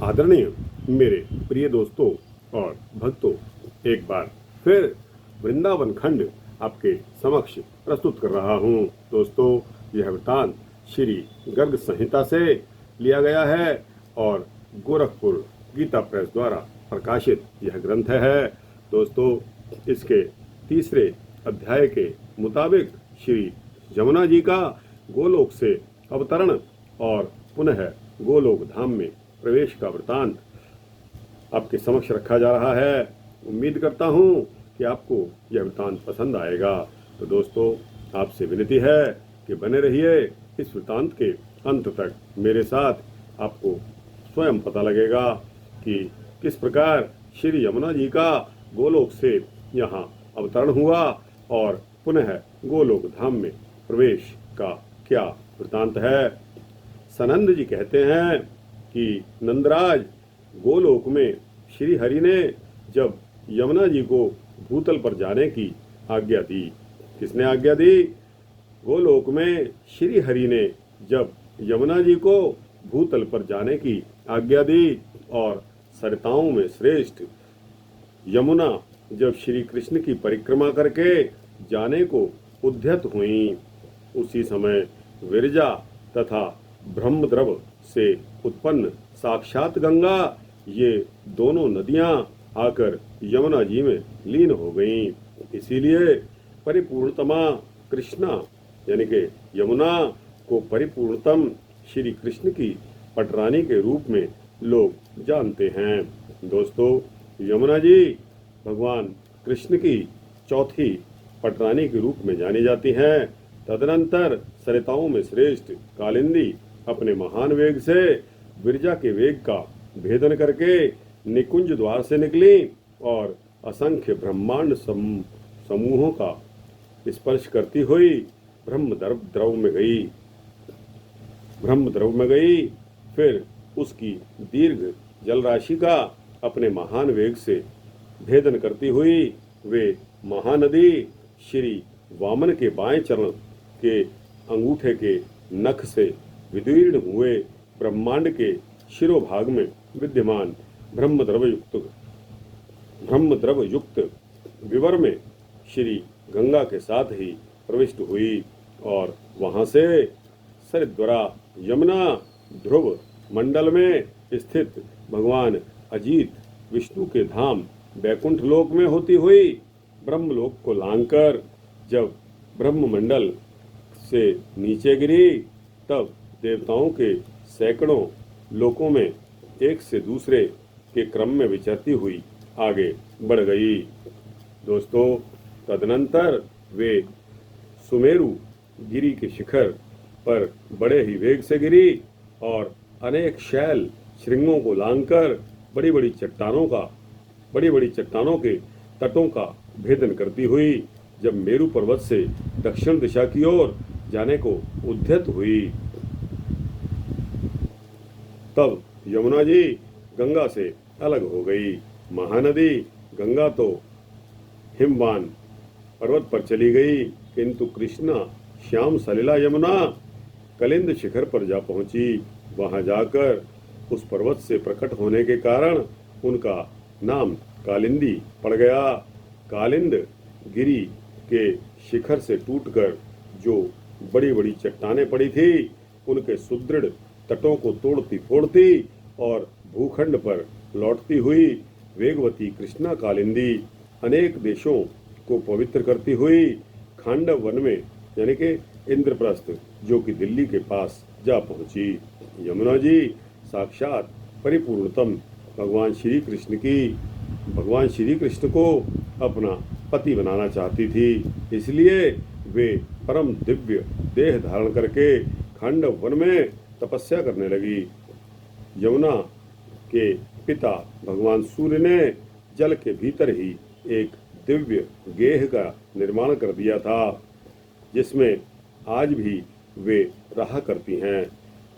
आदरणीय मेरे प्रिय दोस्तों और भक्तों, एक बार फिर वृंदावन खंड आपके समक्ष प्रस्तुत कर रहा हूँ। दोस्तों, यह वृतांत श्री गर्ग संहिता से लिया गया है और गोरखपुर गीता प्रेस द्वारा प्रकाशित यह ग्रंथ है। दोस्तों, इसके तीसरे अध्याय के मुताबिक श्री यमुना जी का गोलोक से अवतरण और पुनः गोलोक धाम में प्रवेश का वृतांत आपके समक्ष रखा जा रहा है। उम्मीद करता हूँ कि आपको यह वृतांत पसंद आएगा। तो दोस्तों, आपसे विनती है कि बने रहिए इस वृतांत के अंत तक मेरे साथ। आपको स्वयं पता लगेगा कि किस प्रकार श्री यमुना जी का गोलोक से यहाँ अवतरण हुआ और पुनः गोलोक धाम में प्रवेश का क्या वृतांत है। सनंद जी कहते हैं कि नंदराज, गोलोक में श्री हरि ने जब यमुना जी को भूतल पर जाने की आज्ञा दी। किसने आज्ञा दी? गोलोक में श्री हरि ने जब यमुना जी को भूतल पर जाने की आज्ञा दी और सरिताओं में श्रेष्ठ यमुना जब श्री कृष्ण की परिक्रमा करके जाने को उद्यत हुई, उसी समय विरजा तथा ब्रह्मद्रव से उत्पन्न साक्षात गंगा, ये दोनों नदियां आकर यमुना जी में लीन हो गईं। इसीलिए परिपूर्णतमा कृष्णा यानी कि यमुना को परिपूर्णतम श्री कृष्ण की पटरानी के रूप में लोग जानते हैं। दोस्तों, यमुना जी भगवान कृष्ण की चौथी पटरानी के रूप में जानी जाती हैं। तदनंतर सरिताओं में श्रेष्ठ कालिंदी अपने महान वेग से विरजा के वेग का भेदन करके निकुंज द्वार से निकली और असंख्य ब्रह्मांड समूहों का स्पर्श करती हुई ब्रह्म द्रव में गई। फिर उसकी दीर्घ जलराशि का अपने महान वेग से भेदन करती हुई वे महानदी श्री वामन के बाएं चरण के अंगूठे के नख से विदीर्ण हुए ब्रह्मांड के शिरोभाग में विद्यमान ब्रह्मद्रव युक्त विवर में श्री गंगा के साथ ही प्रविष्ट हुई और वहां से सरिद्वरा यमुना ध्रुव मंडल में स्थित भगवान अजीत विष्णु के धाम बैकुंठ लोक में होती हुई ब्रह्मलोक को लांघकर जब ब्रह्म मंडल से नीचे गिरी, तब देवताओं के सैकड़ों लोकों में एक से दूसरे के क्रम में विचरती हुई आगे बढ़ गई। दोस्तों, तदनंतर वे सुमेरु गिरी के शिखर पर बड़े ही वेग से गिरी और अनेक शैल श्रृंगों को लांघकर बड़ी बड़ी चट्टानों के तटों का भेदन करती हुई जब मेरु पर्वत से दक्षिण दिशा की ओर जाने को उद्यत हुई, तब यमुना जी गंगा से अलग हो गई। महानदी गंगा तो हिमवान पर्वत पर चली गई, किंतु कृष्णा श्याम सलिला यमुना कलिंद शिखर पर जा पहुंची। वहां जाकर उस पर्वत से प्रकट होने के कारण उनका नाम कालिंदी पड़ गया। कालिंद गिरी के शिखर से टूटकर जो बड़ी बड़ी चट्टानें पड़ी थी, उनके सुदृढ़ तटों को तोड़ती फोड़ती और भूखंड पर लौटती हुई वेगवती कृष्णा कालिंदी अनेक देशों को पवित्र करती हुई खांडव वन में यानी कि इंद्रप्रस्थ, जो कि दिल्ली के पास जा पहुंची। यमुना जी साक्षात परिपूर्णतम भगवान श्री कृष्ण को अपना पति बनाना चाहती थी। इसलिए वे परम दिव्य देह धारण करके खांडव वन में तपस्या करने लगी। यमुना के पिता भगवान सूर्य ने जल के भीतर ही एक दिव्य गेह का निर्माण कर दिया था, जिसमें आज भी वे रहा करती हैं।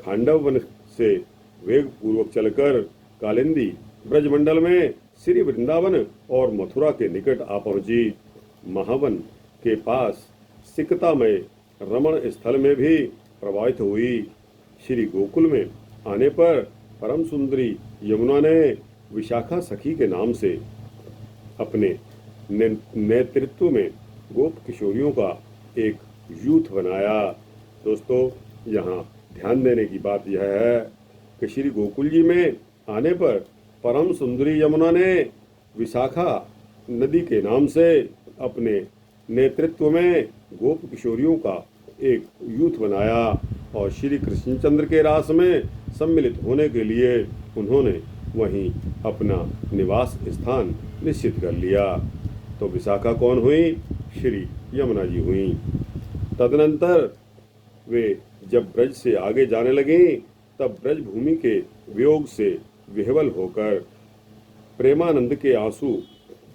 खांडव वन से वेग पूर्वक चलकर कालिंदी ब्रजमंडल में श्री वृंदावन और मथुरा के निकट आ पहुंची। महावन के पास सिकतामय रमण स्थल में भी प्रवाहित हुई। श्री गोकुल में आने पर परम सुंदरी यमुना ने विशाखा सखी के नाम से अपने नेतृत्व में गोप किशोरियों का एक यूथ बनाया। दोस्तों, यहाँ ध्यान देने की बात यह है कि श्री गोकुल जी में आने पर परम सुंदरी यमुना ने विशाखा नदी के नाम से अपने नेतृत्व में गोप किशोरियों का एक यूथ बनाया और श्री कृष्णचंद्र के रास में सम्मिलित होने के लिए उन्होंने वहीं अपना निवास स्थान निश्चित कर लिया। तो विशाखा कौन हुई? श्री यमुना जी हुई। तदनंतर वे जब ब्रज से आगे जाने लगी तब ब्रज भूमि के वियोग से विह्वल होकर प्रेमानंद के आंसू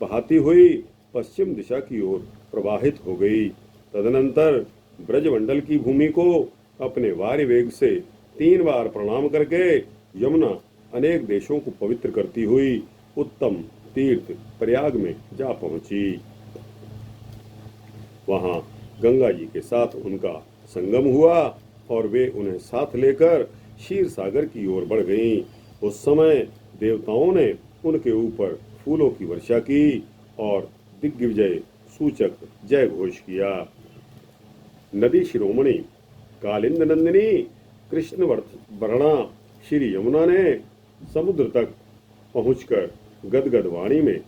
बहाती हुई पश्चिम दिशा की ओर प्रवाहित हो गई। तदनंतर ब्रजमंडल की भूमि को अपने वारि वेग से 3 बार प्रणाम करके यमुना अनेक देशों को पवित्र करती हुई उत्तम तीर्थ प्रयाग में जा पहुंची। वहां गंगा जी के साथ उनका संगम हुआ और वे उन्हें साथ लेकर क्षीर सागर की ओर बढ़ गईं। उस समय देवताओं ने उनके ऊपर फूलों की वर्षा की और दिग्विजय सूचक जय घोष किया। नदी शिरोमणि कालिंद नंदिनी कृष्ण वर्णा श्री यमुना ने समुद्र तक पहुंचकर गदगद वाणी में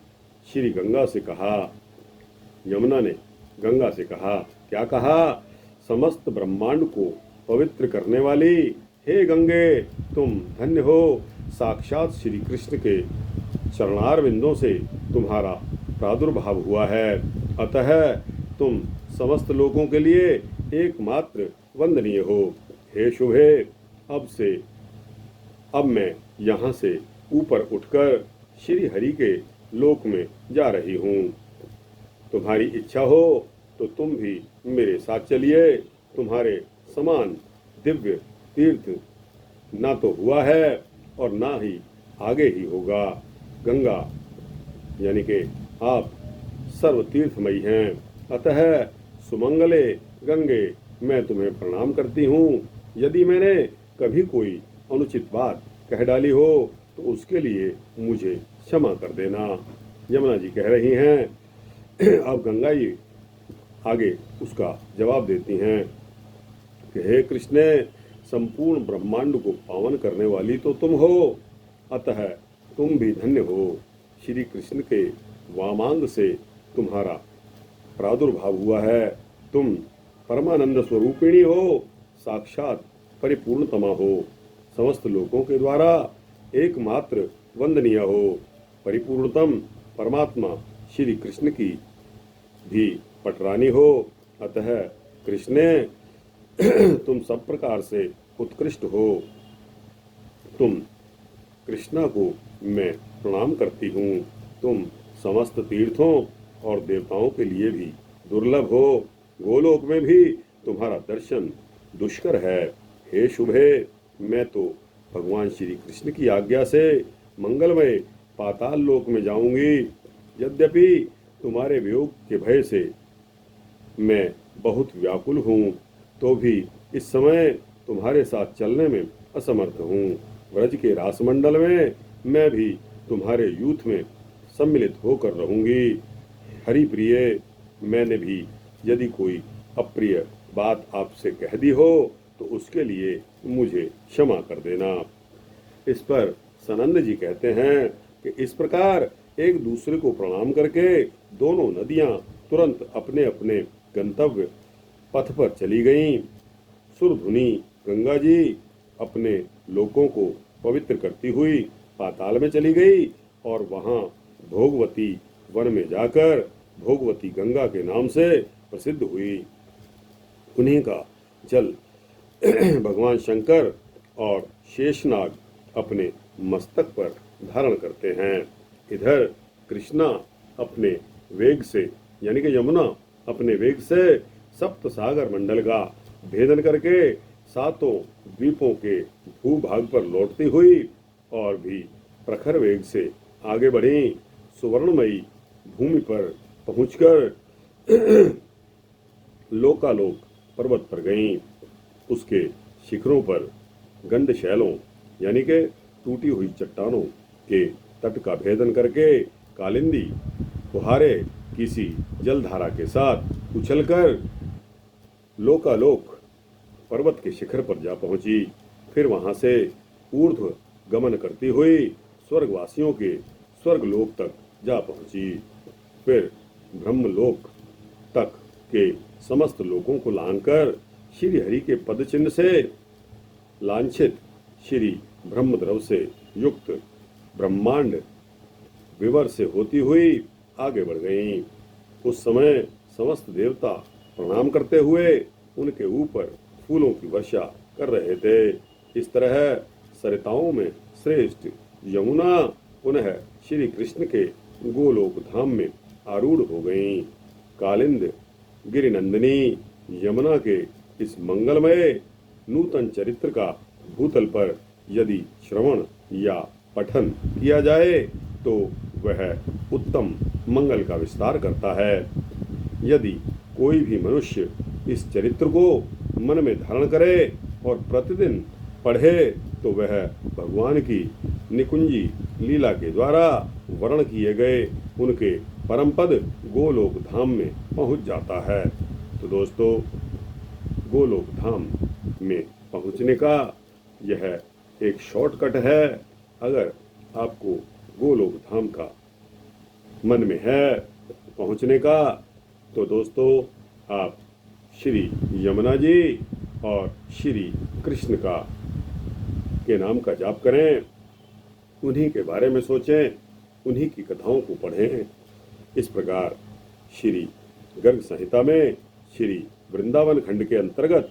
श्री गंगा से कहा। यमुना ने गंगा से कहा, क्या कहा? समस्त ब्रह्मांड को पवित्र करने वाली हे गंगे, तुम धन्य हो। साक्षात श्री कृष्ण के चरणार बिंदों से तुम्हारा प्रादुर्भाव हुआ है, अतः तुम समस्त लोगों के लिए एकमात्र वंदनीय हो। हे शुभे, अब मैं यहाँ से ऊपर उठकर श्री हरि के लोक में जा रही हूँ। तुम्हारी इच्छा हो तो तुम भी मेरे साथ चलिए। तुम्हारे समान दिव्य तीर्थ ना तो हुआ है और ना ही आगे ही होगा। गंगा यानी कि आप सर्व तीर्थमयी हैं, अतः सुमंगले गंगे मैं तुम्हें प्रणाम करती हूँ। यदि मैंने कभी कोई अनुचित बात कह डाली हो तो उसके लिए मुझे क्षमा कर देना। यमुना जी कह रही हैं। अब गंगा जी आगे उसका जवाब देती हैं कि हे कृष्ण, संपूर्ण ब्रह्मांड को पावन करने वाली तो तुम हो, अतः तुम भी धन्य हो। श्री कृष्ण के वामांग से तुम्हारा प्रादुर्भाव हुआ है। तुम परमानंद स्वरूपिणी हो, साक्षात परिपूर्णतमा हो, समस्त लोगों के द्वारा एकमात्र वंदनीय हो। परिपूर्णतम परमात्मा श्री कृष्ण की भी पटरानी हो, अतः कृष्ण तुम सब प्रकार से उत्कृष्ट हो। तुम कृष्णा को मैं प्रणाम करती हूँ। तुम समस्त तीर्थों और देवताओं के लिए भी दुर्लभ हो। गोलोक में भी तुम्हारा दर्शन दुष्कर है। हे शुभे, मैं तो भगवान श्री कृष्ण की आज्ञा से मंगलमय पाताल लोक में जाऊंगी। यद्यपि तुम्हारे वियोग के भय से मैं बहुत व्याकुल हूँ, तो भी इस समय तुम्हारे साथ चलने में असमर्थ हूँ। व्रज के रासमंडल में मैं भी तुम्हारे यूथ में सम्मिलित होकर रहूंगी। हरि प्रिय, मैंने भी यदि कोई अप्रिय बात आपसे कह दी हो तो उसके लिए मुझे क्षमा कर देना। इस पर सनंद जी कहते हैं कि इस प्रकार एक दूसरे को प्रणाम करके दोनों नदियां तुरंत अपने अपने गंतव्य पथ पर चली गईं। सुरधुनी गंगा जी अपने लोकों को पवित्र करती हुई पाताल में चली गई और वहां भोगवती वन में जाकर भोगवती गंगा के नाम से प्रसिद्ध हुई। उन्हीं का जल भगवान शंकर और शेषनाग अपने मस्तक पर धारण करते हैं। इधर कृष्णा अपने वेग से यानी कि यमुना अपने वेग से सप्त सागर मंडल का भेदन करके 7 द्वीपों के भूभाग पर लौटती हुई और भी प्रखर वेग से आगे बढ़ी। सुवर्णमयी भूमि पर पहुंचकर लोकालोक पर्वत पर गईं। उसके शिखरों पर गंड शैलों यानी के टूटी हुई चट्टानों के तट का भेदन करके कालिंदी फुहारे किसी जलधारा के साथ उछलकर लोकालोक पर्वत के शिखर पर जा पहुंची। फिर वहां से ऊर्ध्व गमन करती हुई स्वर्गवासियों के स्वर्गलोक तक जा पहुंची। फिर ब्रह्मलोक तक के समस्त लोकों को लांघकर श्री हरि के पद चिन्ह से लांछित श्री ब्रह्मद्रव से युक्त ब्रह्मांड विवर से होती हुई आगे बढ़ गईं। उस समय समस्त देवता प्रणाम करते हुए उनके ऊपर फूलों की वर्षा कर रहे थे। इस तरह सरिताओं में श्रेष्ठ यमुना पुनः श्री कृष्ण के गोलोक धाम में आरूढ़ हो गईं। कालिंद गिरिनंदिनी यमुना के इस मंगलमय नूतन चरित्र का भूतल पर यदि श्रवण या पठन किया जाए तो वह उत्तम मंगल का विस्तार करता है। यदि कोई भी मनुष्य इस चरित्र को मन में धारण करे और प्रतिदिन पढ़े तो वह भगवान की निकुंजी लीला के द्वारा वर्ण किए गए उनके परम पद गोलोक धाम में पहुंच जाता है। तो दोस्तों, गोलोक धाम में पहुंचने का यह एक शॉर्टकट है। अगर आपको गोलोक धाम का मन में है पहुंचने का तो दोस्तों आप श्री यमुना जी और श्री कृष्ण के नाम का जाप करें, उन्हीं के बारे में सोचें, उन्हीं की कथाओं को पढ़ें। इस प्रकार श्री गर्ग संहिता में श्री वृंदावन खंड के अंतर्गत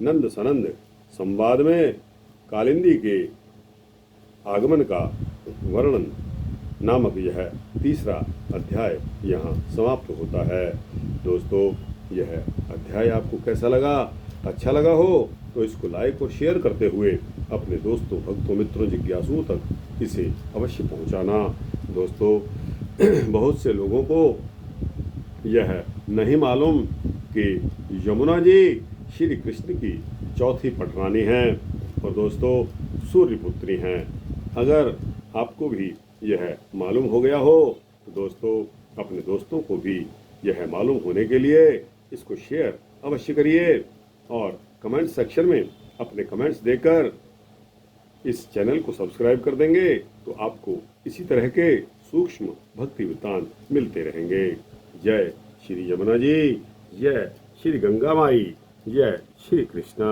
नंद सनंद संवाद में कालिंदी के आगमन का वर्णन नामक यह तीसरा अध्याय यहाँ समाप्त होता है। दोस्तों, यह अध्याय आपको कैसा लगा? अच्छा लगा हो तो इसको लाइक और शेयर करते हुए अपने दोस्तों, भक्तों, मित्रों, जिज्ञासुओं तक इसे अवश्य पहुंचाना। दोस्तों, बहुत से लोगों को यह नहीं मालूम कि यमुना जी श्री कृष्ण की चौथी पटरानी हैं और दोस्तों सूर्यपुत्री हैं। अगर आपको भी यह मालूम हो गया हो तो दोस्तों अपने दोस्तों को भी यह मालूम होने के लिए इसको शेयर अवश्य करिए और कमेंट सेक्शन में अपने कमेंट्स देकर इस चैनल को सब्सक्राइब कर देंगे तो आपको इसी तरह के सूक्ष्म भक्ति वृत्तांत मिलते रहेंगे। जय श्री यमुना जी, जय श्री गंगा माई, जय श्री कृष्णा।